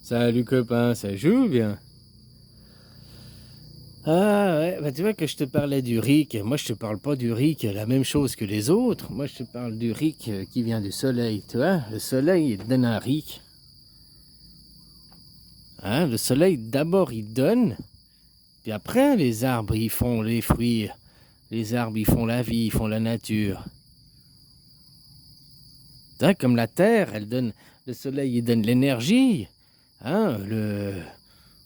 Salut copain, ça joue bien? Ah ouais, bah tu vois que je te parlais du RIC. Moi je te parle pas du RIC, la même chose que les autres. Moi je te parle du RIC qui vient du soleil, tu vois. Le soleil il donne un RIC. Hein, le soleil d'abord il donne, puis après les arbres ils font les fruits. Les arbres ils font la vie, ils font la nature. Tu vois, comme la terre, elle donne, le soleil il donne l'énergie. Hein, euh,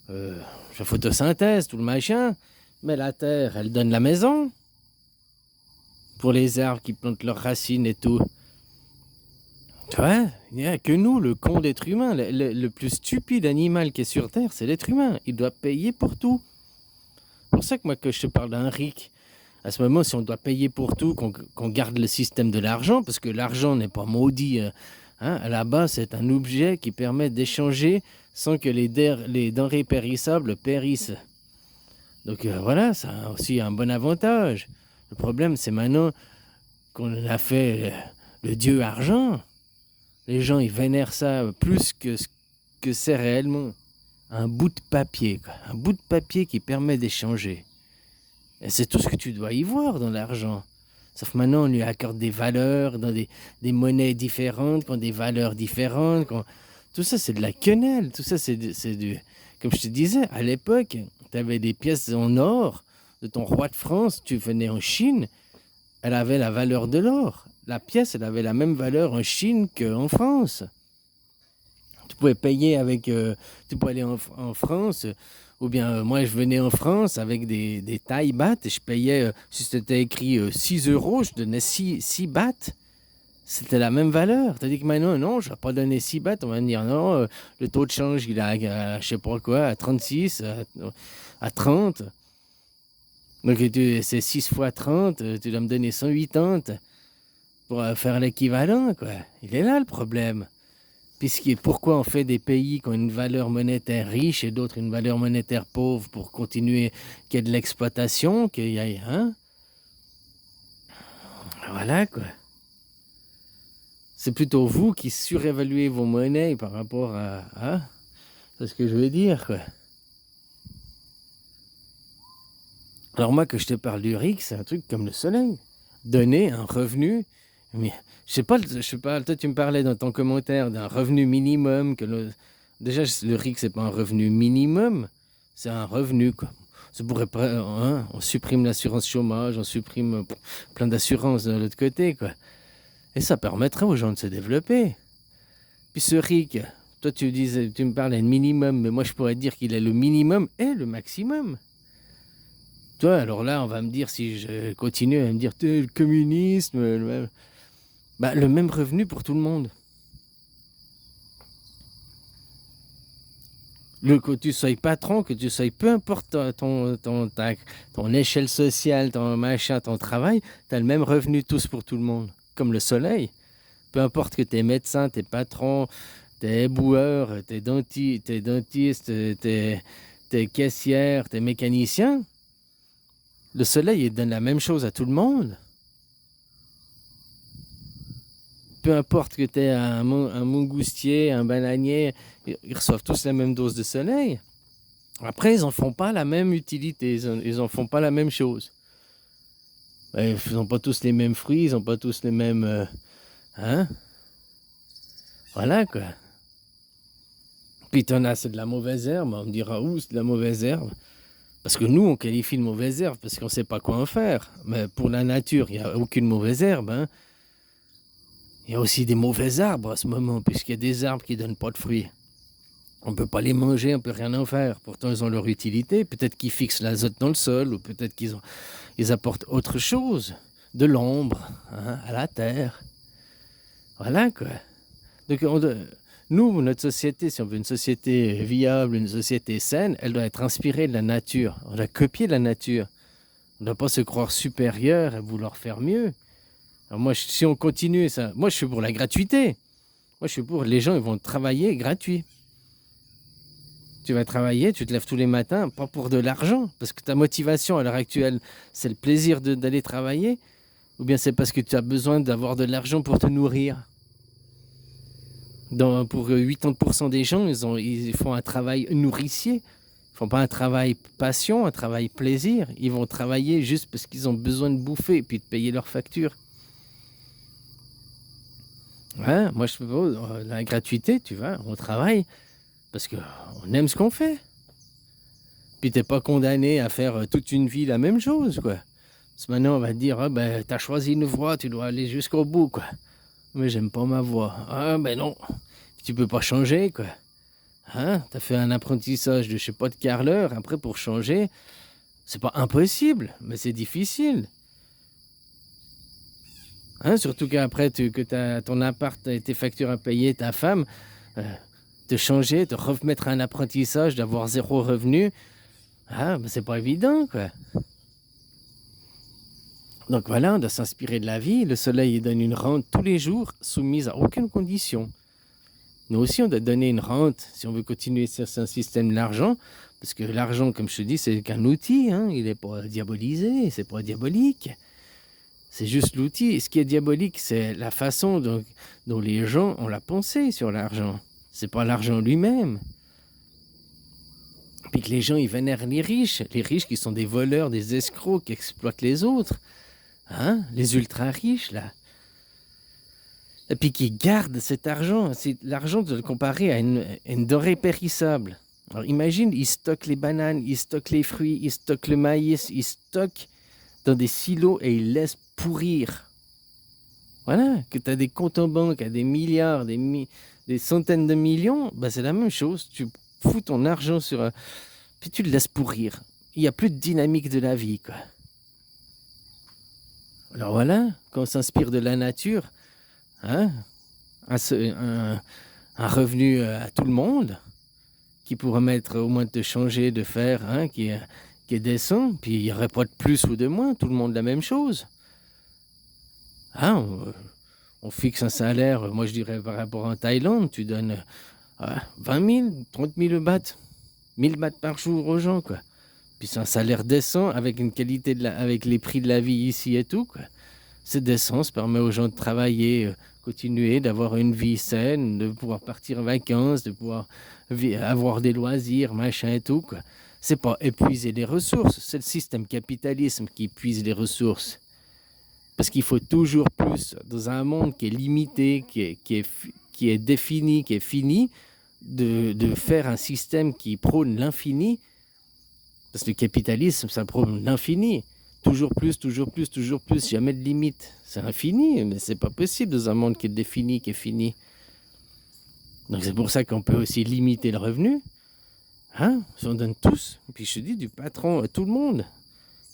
la photosynthèse, tout le machin. Mais la terre, elle donne la maison. Pour les arbres qui plantent leurs racines et tout. Tu vois, il n'y a que nous, le con d'être humain. Le plus stupide animal qui est sur Terre, c'est l'être humain. Il doit payer pour tout. C'est pour ça que moi, que je te parle d'un RIC, à ce moment, si on doit payer pour tout, qu'on garde le système de l'argent, parce que l'argent n'est pas maudit. Hein, à la base, c'est un objet qui permet d'échanger sans que les denrées périssables périssent. Donc voilà, ça a aussi un bon avantage. Le problème, c'est maintenant qu'on a fait le dieu argent. Les gens, ils vénèrent ça plus que ce que c'est réellement. Un bout de papier, quoi. Un bout de papier qui permet d'échanger. Et c'est tout ce que tu dois y voir dans l'argent. Sauf maintenant, on lui accorde des valeurs, dans des monnaies différentes, qui ont des valeurs différentes. Tout ça, c'est de la quenelle. Tout ça, c'est du... Comme je te disais, à l'époque, tu avais des pièces en or de ton roi de France. Tu venais en Chine, elle avait la valeur de l'or. La pièce, elle avait la même valeur en Chine qu'en France. Tu pouvais payer avec... tu pouvais aller en France, ou bien moi, je venais en France avec des tailles bahts, et je payais, si c'était écrit 6 euros, je donnais 6 bahts. C'était la même valeur. Tandis que maintenant, non, je ne vais pas donner 6 bahts. On va me dire, non, le taux de change, il est à, je sais pas quoi, à 36, à 30. Donc, c'est 6 fois 30, tu dois me donner 180 pour faire l'équivalent, quoi. Il est là le problème. Pourquoi on fait des pays qui ont une valeur monétaire riche et d'autres une valeur monétaire pauvre pour continuer qu'il y ait de l'exploitation, qu'il y ait, hein? Voilà, quoi. C'est plutôt vous qui surévaluez vos monnaies par rapport à... Hein? C'est ce que je veux dire, quoi. Alors moi, que je te parle du RIC, c'est un truc comme le soleil. Donner un revenu, mais je sais pas, toi tu me parlais dans ton commentaire d'un revenu minimum, déjà le RIC c'est pas un revenu minimum, c'est un revenu, quoi. Ça pourrait pas, hein, on supprime l'assurance chômage, on supprime plein d'assurances de l'autre côté, quoi. Et ça permettrait aux gens de se développer. Puis ce RIC, toi tu me parlais de minimum, mais moi je pourrais dire qu'il est le minimum et le maximum. Toi, alors là, on va me dire, si je continue à me dire, le communisme, le même revenu pour tout le monde. Que tu sois patron, que tu sois, peu importe ton échelle sociale, ton machin, ton travail, tu as le même revenu tous pour tout le monde. Comme le soleil. Peu importe que tu es médecin, tu es patron, tu es éboueur, tu es dentiste, tu es caissière, tu es mécanicien. Le soleil, il donne la même chose à tout le monde. Peu importe que tu aies un mangoustier, un bananier, ils reçoivent tous la même dose de soleil. Après, ils n'en font pas la même utilité, ils n'en font pas la même chose. Ils n'ont pas tous les mêmes fruits, ils n'ont pas tous les mêmes... hein? Voilà, quoi. Puis t'en as, c'est de la mauvaise herbe. On me dira, c'est de la mauvaise herbe. Parce que nous, on qualifie de mauvaise herbe parce qu'on ne sait pas quoi en faire. Mais pour la nature, il n'y a aucune mauvaise herbe. Hein. Il y a aussi des mauvais arbres à ce moment, puisqu'il y a des arbres qui ne donnent pas de fruits. On ne peut pas les manger, on ne peut rien en faire. Pourtant, ils ont leur utilité. Peut-être qu'ils fixent l'azote dans le sol, ou peut-être ils apportent autre chose. De l'ombre, hein, à la terre. Voilà, quoi. Donc, nous, notre société, si on veut une société viable, une société saine, elle doit être inspirée de la nature. On doit copier la nature. On ne doit pas se croire supérieur et vouloir faire mieux. Alors moi, si on continue ça, moi je suis pour la gratuité. Moi je suis pour les gens, ils vont travailler gratuit. Tu vas travailler, tu te lèves tous les matins, pas pour de l'argent, parce que ta motivation à l'heure actuelle, c'est le plaisir d'aller travailler, ou bien c'est parce que tu as besoin d'avoir de l'argent pour te nourrir. Pour 80% des gens, ils font un travail nourricier. Ils font pas un travail passion, un travail plaisir. Ils vont travailler juste parce qu'ils ont besoin de bouffer et puis de payer leurs factures. Ouais, moi, je propose la gratuité, tu vois, on travaille parce qu'on aime ce qu'on fait. Puis t'es pas condamné à faire toute une vie la même chose, quoi. Parce que maintenant, on va te dire, ah, ben, t'as choisi une voie, tu dois aller jusqu'au bout, quoi. Mais j'aime pas ma voie. Ah, ben non, tu peux pas changer, quoi. Hein? T'as fait un apprentissage de, je sais pas, de carreleur, après, pour changer, c'est pas impossible, mais c'est difficile. Hein? Surtout qu'après, que t'as ton appart, tes factures à payer, ta femme, euh, te changer, te remettre un apprentissage, d'avoir zéro revenu, ah, ben c'est pas évident, quoi. Donc voilà, on doit s'inspirer de la vie. Le soleil il donne une rente tous les jours, soumise à aucune condition. Nous aussi, on doit donner une rente si on veut continuer sur un système de l'argent. Parce que l'argent, comme je te dis, c'est qu'un outil. Hein, il n'est pas diabolisé, c'est pas diabolique. C'est juste l'outil. Ce qui est diabolique, c'est la façon dont les gens ont la pensée sur l'argent. C'est pas l'argent lui-même. Puis que les gens, ils vénèrent les riches qui sont des voleurs, des escrocs, qui exploitent les autres. Hein? Les ultra riches, là. Et puis qui gardent cet argent. L'argent, de le comparer à une denrée périssable. Alors imagine, ils stockent les bananes, ils stockent les fruits, ils stockent le maïs, ils stockent dans des silos et ils laissent pourrir. Voilà, que tu as des comptes en banque à des milliards, des centaines de millions, ben c'est la même chose. Tu fous ton argent sur puis tu le laisses pourrir. Il n'y a plus de dynamique de la vie, quoi. Alors voilà, quand on s'inspire de la nature, hein, un revenu à tout le monde, qui pourrait permettre au moins de te changer, de faire, hein, qui est décent, puis il n'y aurait pas de plus ou de moins, tout le monde la même chose. Hein, on fixe un salaire, moi je dirais par rapport en Thaïlande, tu donnes 20 000, 30 000 bahts, 1000 bahts par jour aux gens, quoi. Puis c'est un salaire décent avec une qualité avec les prix de la vie ici et tout, quoi. C'est décent, ça permet aux gens de travailler, continuer, d'avoir une vie saine, de pouvoir partir en vacances, de pouvoir avoir des loisirs, machin et tout, quoi. C'est pas épuiser les ressources, c'est le système capitalisme qui épuise les ressources. Parce qu'il faut toujours plus, dans un monde qui est limité, qui est défini, qui est fini, de faire un système qui prône l'infini. Parce que le capitalisme, ça prône l'infini. Toujours plus, toujours plus, toujours plus, jamais de limite. C'est infini, mais c'est pas possible dans un monde qui est défini, qui est fini. Donc c'est pour ça qu'on peut aussi limiter le revenu. Hein? On donne tous, puis je te dis, du patron à tout le monde.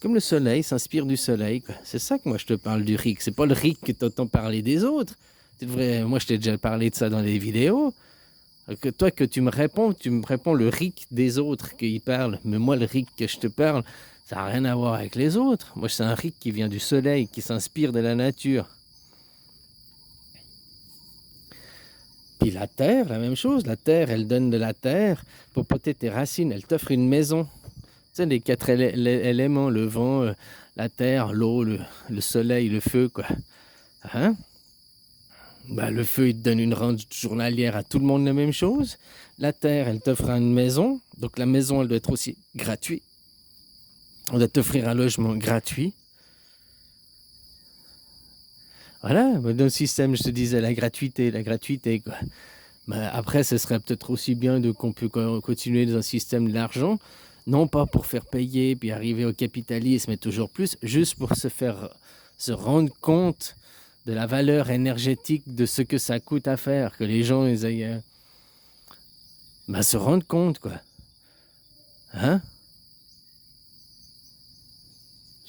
Comme le soleil s'inspire du soleil, quoi. C'est ça que moi je te parle du RIC. C'est pas le RIC que tu entends parler des autres. Moi je t'ai déjà parlé de ça dans les vidéos. Que toi que tu me réponds le RIC des autres qu'ils parlent. Mais moi le RIC que je te parle, ça n'a rien à voir avec les autres. Moi c'est un RIC qui vient du soleil, qui s'inspire de la nature. Puis la terre, la même chose. La terre, elle donne de la terre pour porter tes racines. Elle t'offre une maison. Tu sais, les 4 éléments, le vent, la terre, l'eau, le soleil, le feu, quoi. Hein? Ben, le feu, il te donne une rente journalière à tout le monde, la même chose. La terre, elle t'offre une maison. Donc la maison, elle doit être aussi gratuite. On doit t'offrir un logement gratuit. Voilà, dans le système, je te disais, la gratuité, quoi. Ben, après, ce serait peut-être aussi bien qu'on peut continuer dans un système de l'argent, non pas pour faire payer, puis arriver au capitalisme et toujours plus, juste pour se rendre compte de la valeur énergétique de ce que ça coûte à faire, que les gens ils aillent se rendre compte, quoi. Hein?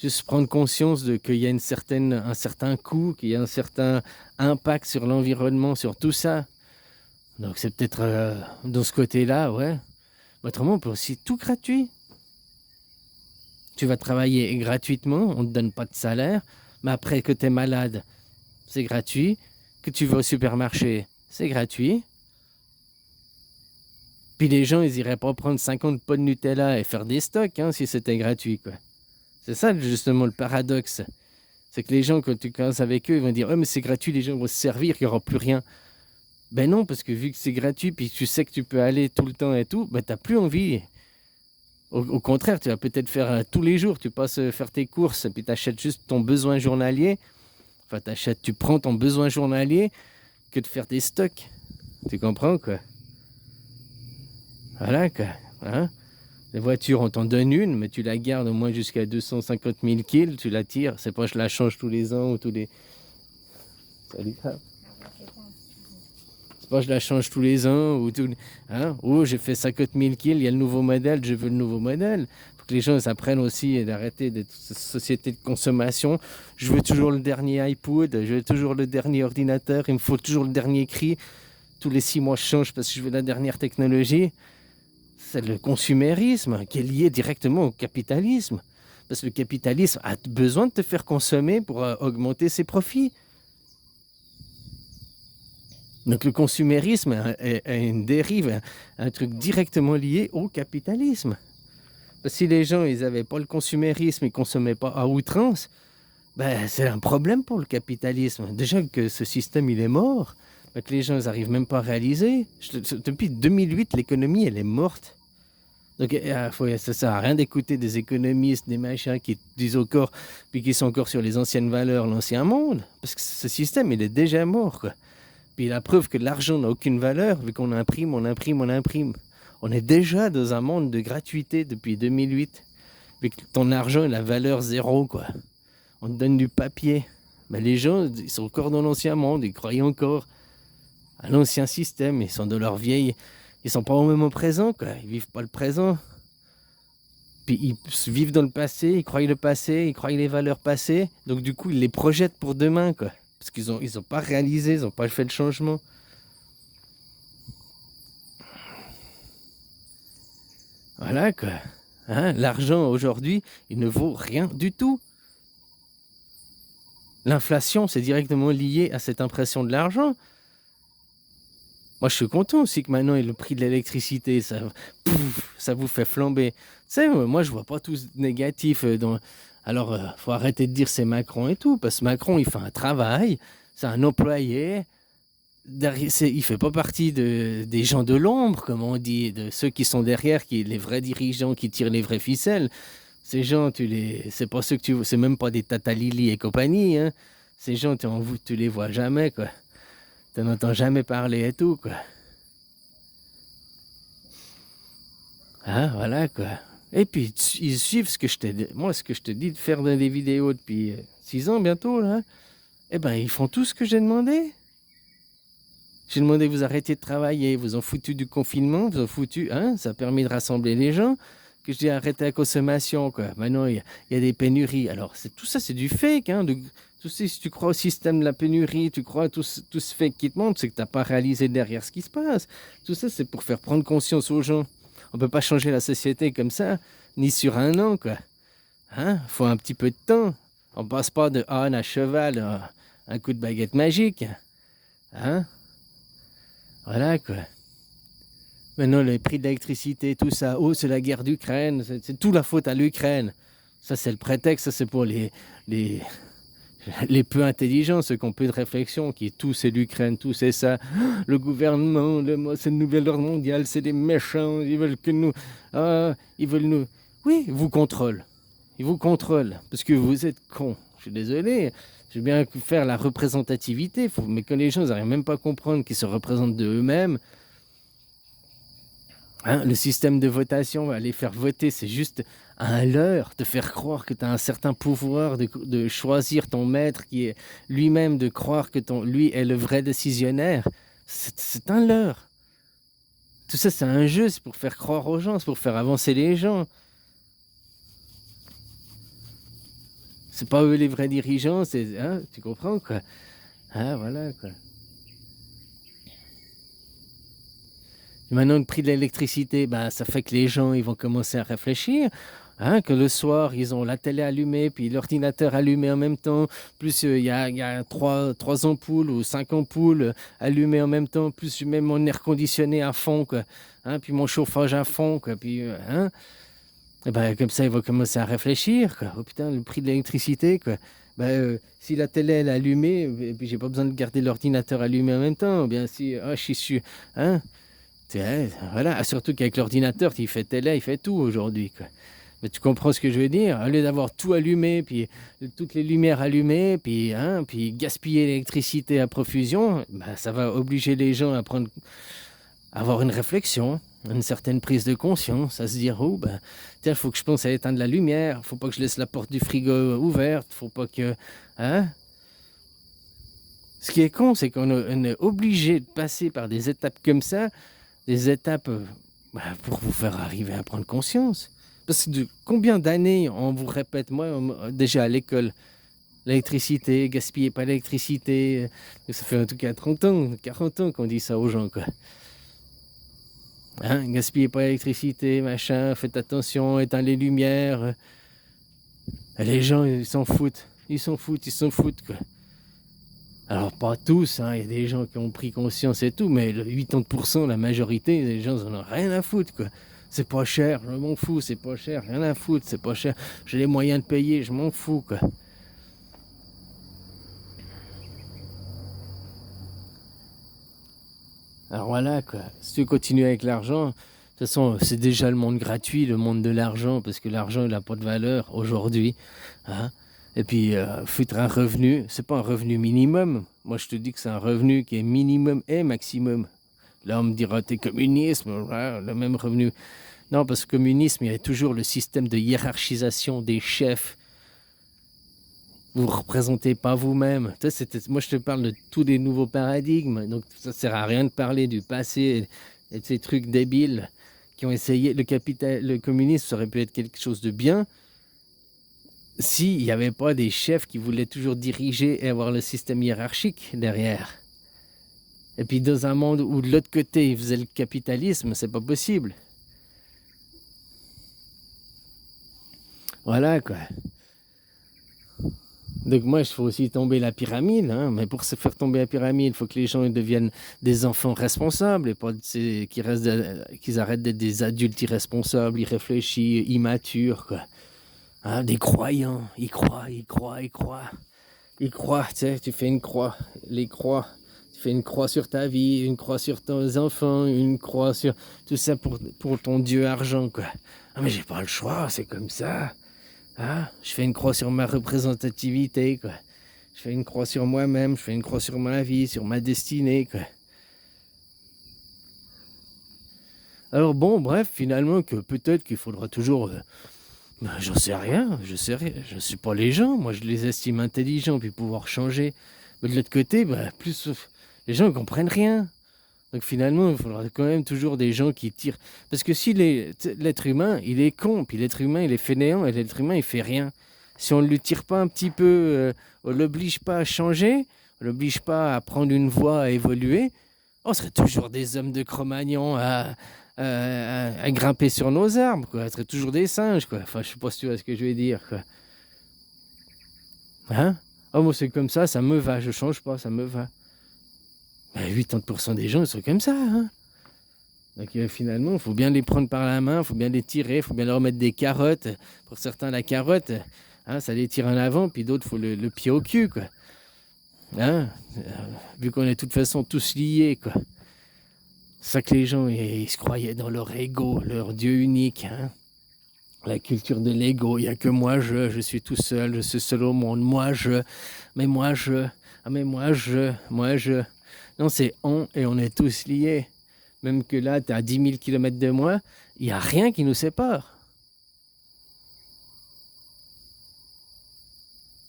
Juste prendre conscience qu'il y a un certain coût, qu'il y a un certain impact sur l'environnement, sur tout ça. Donc c'est peut-être dans ce côté-là, ouais. Autrement, on peut aussi tout gratuit. Tu vas travailler gratuitement, on ne te donne pas de salaire, mais après que tu es malade, c'est gratuit. Que tu vas au supermarché, c'est gratuit. Puis les gens, ils iraient pas prendre 50 pots de Nutella et faire des stocks, hein, si c'était gratuit, quoi. C'est ça, justement, le paradoxe. C'est que les gens, quand tu commences avec eux, ils vont dire « Oh, mais c'est gratuit, les gens vont se servir, il n'y aura plus rien. » Ben non, parce que vu que c'est gratuit, puis tu sais que tu peux aller tout le temps et tout, ben t'as plus envie. Au contraire, tu vas peut-être faire tous les jours, tu passes faire tes courses, puis tu achètes juste ton besoin journalier. Enfin, tu prends ton besoin journalier que de faire des stocks. Tu comprends, quoi? Voilà, quoi. Hein? Les voitures, on t'en donne une, mais tu la gardes au moins jusqu'à 250 000 kills, tu la tires. C'est pas je la change tous les ans ou tous les... Salut, Crap. C'est pas je la change tous les ans ou tout... Hein? Oh, j'ai fait 50 000 kills, il y a le nouveau modèle, je veux le nouveau modèle. Faut que les gens s'apprennent aussi d'arrêter d'être cette société de consommation. Je veux toujours le dernier iPod, je veux toujours le dernier ordinateur, il me faut toujours le dernier cri. Tous les 6 mois, je change parce que je veux la dernière technologie. C'est le consumérisme qui est lié directement au capitalisme. Parce que le capitalisme a besoin de te faire consommer pour augmenter ses profits. Donc le consumérisme est une dérive, un truc directement lié au capitalisme. Parce que si les gens ils n'avaient pas le consumérisme, ils ne consommaient pas à outrance, ben, c'est un problème pour le capitalisme. Déjà que ce système il est mort, ben, que les gens n'arrivent même pas à réaliser. Depuis 2008, l'économie elle est morte. Donc ça sert à rien d'écouter des économistes, des machins qui disent encore, puis qui sont encore sur les anciennes valeurs, l'ancien monde. Parce que ce système il est déjà mort, quoi. Puis la preuve que l'argent n'a aucune valeur, vu qu'on imprime, on imprime, on imprime. On est déjà dans un monde de gratuité depuis 2008. Vu que ton argent a la valeur zéro, quoi. On te donne du papier. Mais les gens, ils sont encore dans l'ancien monde, ils croient encore à l'ancien système. Ils sont dans leur vieille... Ils sont pas au moment présent, quoi. Ils vivent pas le présent. Puis ils vivent dans le passé, ils croient le passé, ils croient les valeurs passées. Donc du coup, ils les projettent pour demain, quoi. Parce qu'ils ont pas réalisé, ils n'ont pas fait le changement. Voilà, quoi. Hein, l'argent, aujourd'hui, il ne vaut rien du tout. L'inflation, c'est directement lié à cette impression de l'argent. Moi, je suis content aussi que maintenant, le prix de l'électricité, ça vous fait flamber. Tu sais, moi, je vois pas tout négatif. Alors, faut arrêter de dire c'est Macron et tout, parce que Macron, il fait un travail, c'est un employé. Il fait pas partie des gens de l'ombre, comme on dit, de ceux qui sont derrière, les vrais dirigeants qui tirent les vraies ficelles. Ces gens, c'est pas ceux que tu vois, c'est même pas des Tata Lily et compagnie. Hein. Ces gens, tu les vois jamais, quoi. Tu n'entends jamais parler et tout, quoi. Hein, voilà, quoi. Et puis, ils suivent ce que je t'ai dit. Moi, ce que je te dis de faire des vidéos depuis 6 ans bientôt, là, eh ben, ils font tout ce que j'ai demandé. J'ai demandé que vous arrêtiez de travailler, vous en foutu du confinement, vous en foutu, hein, ça a permis de rassembler les gens, que je dis arrêtez la consommation, quoi. Maintenant, il y a des pénuries. Alors, tout ça, c'est du fake, hein. Si tu crois au système de la pénurie, tu crois à tout ce fake qui te montre, c'est que tu n'as pas réalisé derrière ce qui se passe. Tout ça, c'est pour faire prendre conscience aux gens. On ne peut pas changer la société comme ça, ni sur un an, quoi. Hein? Faut un petit peu de temps. On passe pas de âne à cheval à un coup de baguette magique. Hein? Voilà, quoi. Maintenant, les prix de l'électricité, tout ça, oh, c'est la guerre d'Ukraine, c'est tout la faute à l'Ukraine. Ça, c'est le prétexte, ça, c'est pour les peu intelligents, ceux qui ont peu de réflexion, qui tout c'est l'Ukraine, tout c'est ça. Le gouvernement, c'est le nouvel ordre mondial, c'est des méchants, ils veulent que nous... ils veulent nous... Oui, ils vous contrôlent. Ils vous contrôlent, parce que vous êtes cons. Je suis désolé, je veux bien faire la représentativité, mais quand les gens n'arrivent même pas à comprendre qu'ils se représentent de eux-mêmes, hein, le système de votation va les faire voter, c'est juste un leurre, te faire croire que tu as un certain pouvoir de choisir ton maître qui est lui-même, de croire que lui est le vrai décisionnaire. C'est un leurre. Tout ça, c'est un jeu, c'est pour faire croire aux gens, c'est pour faire avancer les gens. C'est pas eux les vrais dirigeants, hein, tu comprends, quoi. Ah, voilà, quoi. Et maintenant, le prix de l'électricité, ben, ça fait que les gens ils vont commencer à réfléchir. Hein, que le soir, ils ont la télé allumée, puis l'ordinateur allumé en même temps. Plus il y a trois ampoules ou 5 ampoules allumées en même temps. Plus je mets mon air conditionné à fond, quoi. Hein, puis mon chauffage à fond, quoi. Puis, hein, et ben, comme ça, ils vont commencer à réfléchir, quoi. Oh putain, le prix de l'électricité, quoi. Si la télé elle est allumée, et puis j'ai pas besoin de garder l'ordinateur allumé en même temps, ou bien si je suis sûr, hein, voilà, surtout qu'avec l'ordinateur, il fait télé, il fait tout aujourd'hui, quoi. Mais tu comprends ce que je veux dire? Au lieu d'avoir tout allumé, puis toutes les lumières allumées, puis gaspiller l'électricité à profusion, ça va obliger les gens à avoir une réflexion, une certaine prise de conscience, à se dire, oh, tiens, il faut que je pense à éteindre la lumière, faut pas que je laisse la porte du frigo ouverte, faut pas que, hein? Ce qui est con, c'est qu'on est obligé de passer par des étapes comme ça, des étapes pour vous faire arriver à prendre conscience. Parce que combien d'années on vous répète, moi, déjà à l'école, l'électricité, gaspillez pas l'électricité, ça fait en tout cas 30 ans, 40 ans qu'on dit ça aux gens, quoi. Hein, gaspillez pas l'électricité, machin, faites attention, éteins les lumières. Les gens, ils s'en foutent, quoi. Alors pas tous, hein, il y a des gens qui ont pris conscience et tout, mais le 80%, la majorité, les gens en ont rien à foutre, quoi. C'est pas cher, je m'en fous, c'est pas cher, rien à foutre, c'est pas cher. J'ai les moyens de payer, je m'en fous, quoi. Alors voilà, quoi. Si tu continues avec l'argent, de toute façon, c'est déjà le monde gratuit, le monde de l'argent, parce que l'argent, il n'a pas de valeur aujourd'hui, hein. Et puis, foutre un revenu, c'est pas un revenu minimum. Moi, je te dis que c'est un revenu qui est minimum et maximum. Là, on me dira, t'es communisme, voilà, le même revenu. Non, parce que communisme, il y a toujours le système de hiérarchisation des chefs. Vous ne représentez pas vous-même. Moi, je te parle de tous les nouveaux paradigmes. Donc, ça ne sert à rien de parler du passé et de ces trucs débiles qui ont essayé. Le communisme, ça aurait pu être quelque chose de bien s'il n'y avait pas des chefs qui voulaient toujours diriger et avoir le système hiérarchique derrière. Et puis, dans un monde où de l'autre côté, ils faisaient le capitalisme, c'est pas possible. Voilà, quoi. Donc moi, il faut aussi tomber la pyramide, hein, mais pour se faire tomber la pyramide, il faut que les gens deviennent des enfants responsables et pas qu'ils arrêtent d'être des adultes irresponsables, irréfléchis, immatures, quoi. Hein, des croyants, ils croient. Ils croient, tu sais, tu fais une croix, les croix. Tu fais une croix sur ta vie, une croix sur tes enfants, une croix sur tout ça pour ton Dieu argent, quoi. Ah mais j'ai pas le choix, c'est comme ça. Ah, je fais une croix sur ma représentativité, quoi. Je fais une croix sur moi-même, je fais une croix sur ma vie, sur ma destinée, quoi. Alors bon, bref, finalement, que peut-être qu'il faudra toujours... j'en sais rien, je suis pas les gens, moi je les estime intelligents, puis pouvoir changer. Mais de l'autre côté, plus les gens ne comprennent rien. Donc finalement, il faudra quand même toujours des gens qui tirent. Parce que si l'être humain, il est con, puis l'être humain, il est fainéant, et l'être humain, il fait rien. Si on ne lui tire pas un petit peu, on ne l'oblige pas à changer, on ne l'oblige pas à prendre une voie, à évoluer, on serait toujours des hommes de Cro-Magnon à grimper sur nos arbres, quoi. On serait toujours des singes, quoi. Enfin, je sais pas si tu vois ce que je veux dire, quoi. Hein? Oh, moi, c'est comme ça me va, je change pas, ça me va. 80% des gens, ils sont comme ça, hein. Donc finalement, il faut bien les prendre par la main, il faut bien les tirer, il faut bien leur mettre des carottes. Pour certains, la carotte, hein, ça les tire en avant, puis d'autres, il faut le pied au cul, quoi. Hein, vu qu'on est de toute façon tous liés, quoi. C'est ça que les gens, ils se croyaient dans leur ego, leur Dieu unique, hein. La culture de l'ego, il n'y a que moi, je suis tout seul, je suis seul au monde, moi, je, mais moi, je, ah, mais moi, je. Non, c'est on, et on est tous liés. Même que là, tu es à 10 000 km de moi, il n'y a rien qui nous sépare.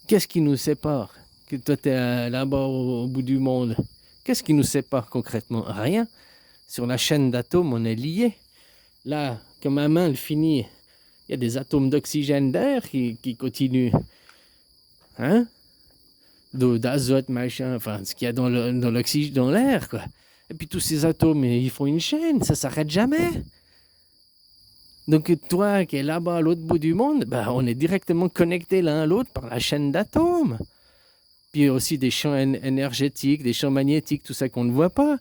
Qu'est-ce qui nous sépare? Que toi, tu es là-bas au bout du monde. Qu'est-ce qui nous sépare concrètement? Rien. Sur la chaîne d'atomes, on est liés. Là, quand ma main elle finit, il y a des atomes d'oxygène d'air qui continuent. Hein? D'azote, machin, enfin, ce qu'il y a dans l'oxygène, dans l'air, quoi. Et puis tous ces atomes, ils font une chaîne, ça s'arrête jamais. Donc toi qui es là-bas à l'autre bout du monde, on est directement connectés l'un à l'autre par la chaîne d'atomes. Puis il y a aussi des champs énergétiques, des champs magnétiques, tout ça qu'on ne voit pas.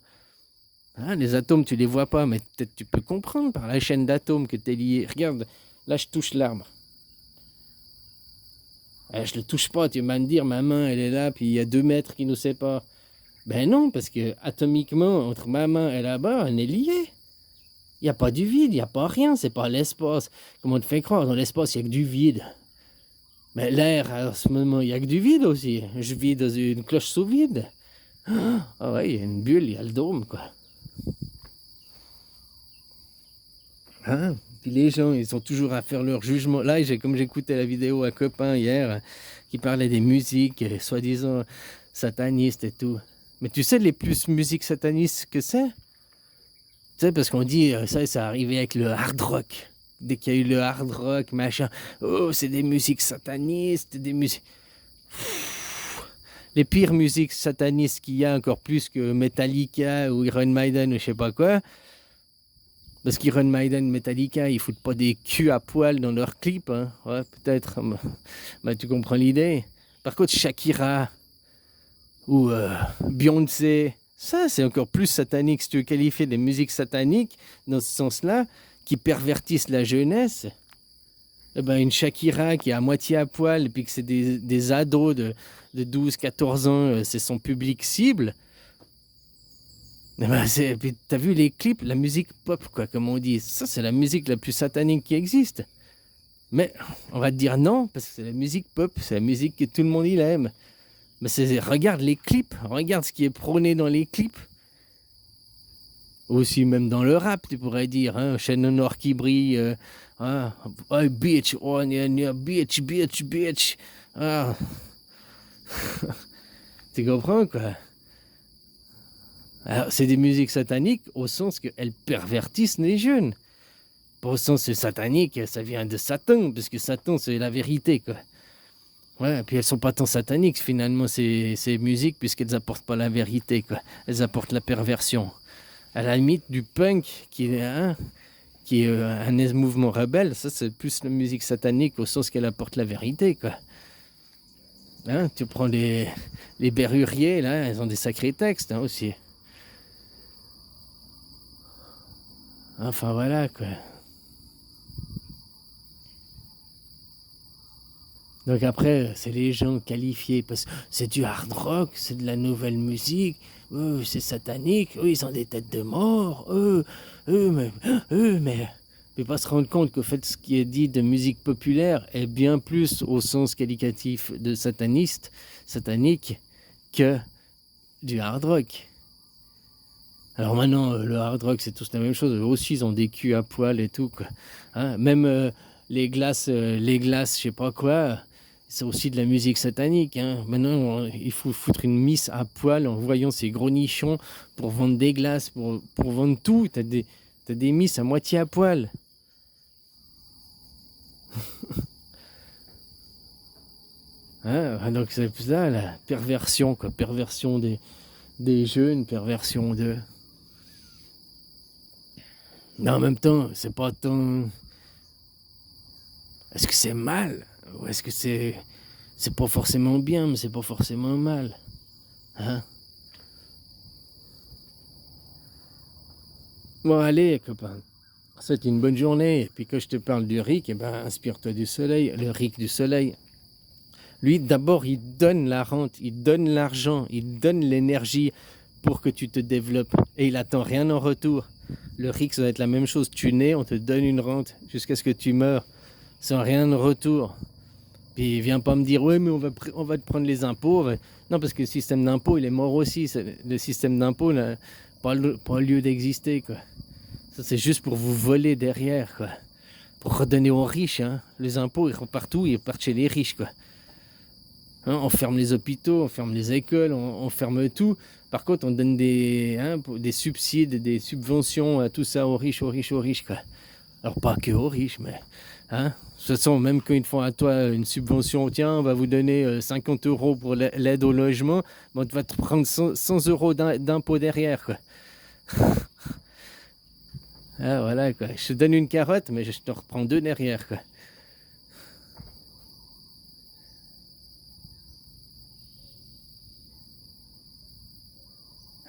Hein, les atomes, tu les vois pas, mais peut-être tu peux comprendre par la chaîne d'atomes que tu es lié. Regarde, là je touche l'arbre. Je le touche pas, tu vas me dire, ma main, elle est là, puis il y a 2 mètres qui nous séparent. Ben non, parce que atomiquement, entre ma main et là-bas, on est liés. Il n'y a pas du vide, il n'y a pas rien, c'est pas l'espace. Comment on te fait croire, dans l'espace, il n'y a que du vide. Mais l'air, à ce moment, il n'y a que du vide aussi. Je vis dans une cloche sous vide. Ah ouais, il y a une bulle, il y a le dôme, quoi. Hein? Puis les gens, ils sont toujours à faire leur jugement. Là, comme j'écoutais la vidéo à un copain hier, qui parlait des musiques, soi-disant satanistes et tout. Mais tu sais les plus musiques satanistes que c'est? Tu sais, parce qu'on dit, ça arrivait avec le hard rock. Dès qu'il y a eu le hard rock, machin, oh, c'est des musiques satanistes, des musiques... Les pires musiques satanistes qu'il y a, encore plus que Metallica ou Iron Maiden ou je sais pas quoi. Parce qu'Iron Maiden, Metallica, ils foutent pas des culs à poil dans leurs clips, hein. Ouais, peut-être. Bah, tu comprends l'idée. Par contre, Shakira ou Beyoncé, ça, c'est encore plus satanique. Si tu veux qualifier des musiques sataniques, dans ce sens-là, qui pervertissent la jeunesse, eh ben, une Shakira qui est à moitié à poil, et puis que c'est des ados de 12-14 ans, c'est son public cible. Eh ben, puis t'as vu les clips, la musique pop, quoi, comme on dit. Ça, c'est la musique la plus satanique qui existe. Mais on va te dire non, parce que c'est la musique pop, c'est la musique que tout le monde il aime. Mais regarde les clips, regarde ce qui est prôné dans les clips. Aussi même dans le rap, tu pourrais dire, hein, chaîne au noir qui brille, oh, bitch, oh, bitch, bitch, bitch. Ah. Tu comprends, quoi? Alors, c'est des musiques sataniques au sens qu'elles pervertissent les jeunes. Pas au sens satanique, ça vient de Satan, parce que Satan, c'est la vérité, quoi. Ouais, et puis elles sont pas tant sataniques, finalement, ces musiques, puisqu'elles apportent pas la vérité, quoi. Elles apportent la perversion. À la limite, du punk, qui est un mouvement rebelle, ça, c'est plus la musique satanique, au sens qu'elle apporte la vérité, quoi. Hein, tu prends les Berruriers, là, ils ont des sacrés textes, hein, aussi. Enfin, voilà, quoi. Donc après, c'est les gens qualifiés, parce que c'est du hard rock, c'est de la nouvelle musique, c'est satanique, ils ont des têtes de mort, mais... Puis pas se rendre compte qu'au fait, ce qui est dit de musique populaire est bien plus au sens qualificatif de satanique, que du hard rock. Alors maintenant, le hard rock, c'est tous la même chose. Eux aussi, ils ont des culs à poil et tout, quoi. Hein, même les glaces, je sais pas quoi, c'est aussi de la musique satanique. Hein. Maintenant, il faut foutre une miss à poil en voyant ces gros nichons pour vendre des glaces, pour vendre tout. T'as des miss à moitié à poil. Hein, donc c'est ça, la perversion, quoi. Perversion des jeunes, perversion de... Mais en même temps, c'est pas tant... Est-ce que c'est mal? Ou est-ce que c'est pas forcément bien, mais c'est pas forcément mal? Hein? Bon, allez, copain. C'est une bonne journée. Et puis quand je te parle du RIC, eh ben, inspire-toi du soleil, le RIC du soleil. Lui, d'abord, il donne la rente, il donne l'argent, il donne l'énergie pour que tu te développes. Et il attend rien en retour. Le RIC, ça va être la même chose. Tu nais, on te donne une rente jusqu'à ce que tu meurs, sans rien en retour. Puis viens pas me dire, ouais, mais on va te prendre les impôts. Non, parce que le système d'impôt, il est mort aussi. Le système d'impôt n'a pas lieu d'exister, quoi. Ça, c'est juste pour vous voler derrière, quoi. Pour redonner aux riches, hein. Les impôts, ils repartent où? Ils partent chez les riches, quoi. Hein, on ferme les hôpitaux, on ferme les écoles, on ferme tout. Par contre, on donne des subsides, des subventions, tout ça aux riches, quoi. Alors, pas que aux riches, mais... Hein, de toute façon, même quand ils font à toi une subvention, tiens, on va vous donner 50 € pour l'aide au logement, bon, tu vas te prendre 100 € d'impôt derrière, quoi. Ah, voilà, quoi. Je te donne une carotte, mais je te reprends 2 derrière, quoi.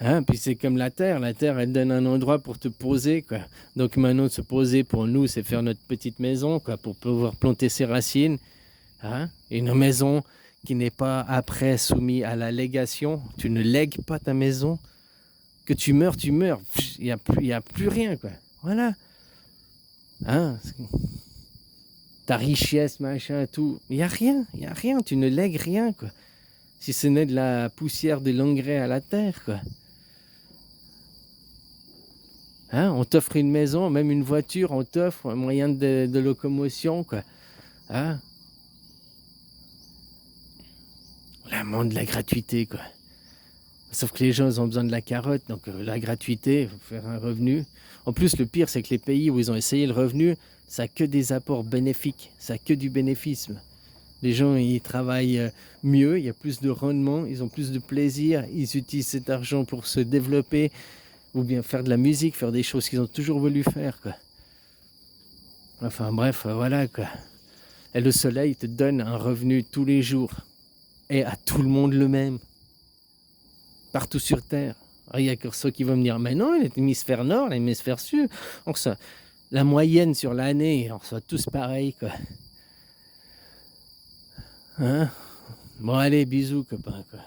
Hein, puis c'est comme la terre, elle donne un endroit pour te poser, quoi. Donc maintenant, se poser pour nous, c'est faire notre petite maison, quoi, pour pouvoir planter ses racines. Hein? Une maison qui n'est pas après soumise à la légation. Tu ne lègues pas ta maison. Que tu meurs, tu meurs. Il y a plus rien, quoi. Voilà. Hein? Ta richesse, machin, tout. Il y a rien. Tu ne lègues rien, quoi. Si ce n'est de la poussière de l'engrais à la terre, quoi. Hein? On t'offre une maison, même une voiture, on t'offre un moyen de locomotion, quoi. Hein? L'amour de la gratuité, quoi. Sauf que les gens ils ont besoin de la carotte, donc la gratuité, il faut faire un revenu. En plus, le pire, c'est que les pays où ils ont essayé le revenu, ça n'a que des apports bénéfiques, ça n'a que du bénéficisme. Les gens, ils travaillent mieux, il y a plus de rendement, ils ont plus de plaisir, ils utilisent cet argent pour se développer, ou bien faire de la musique, faire des choses qu'ils ont toujours voulu faire, quoi. Enfin bref, voilà, quoi. Et le soleil te donne un revenu tous les jours, et à tout le monde le même. Partout sur Terre. Il y a que ceux qui vont me dire, mais non, l'hémisphère nord, l'hémisphère sud, on reçoit la moyenne sur l'année, on reçoit tous pareil, quoi. Hein? Bon, allez, bisous, copains, quoi.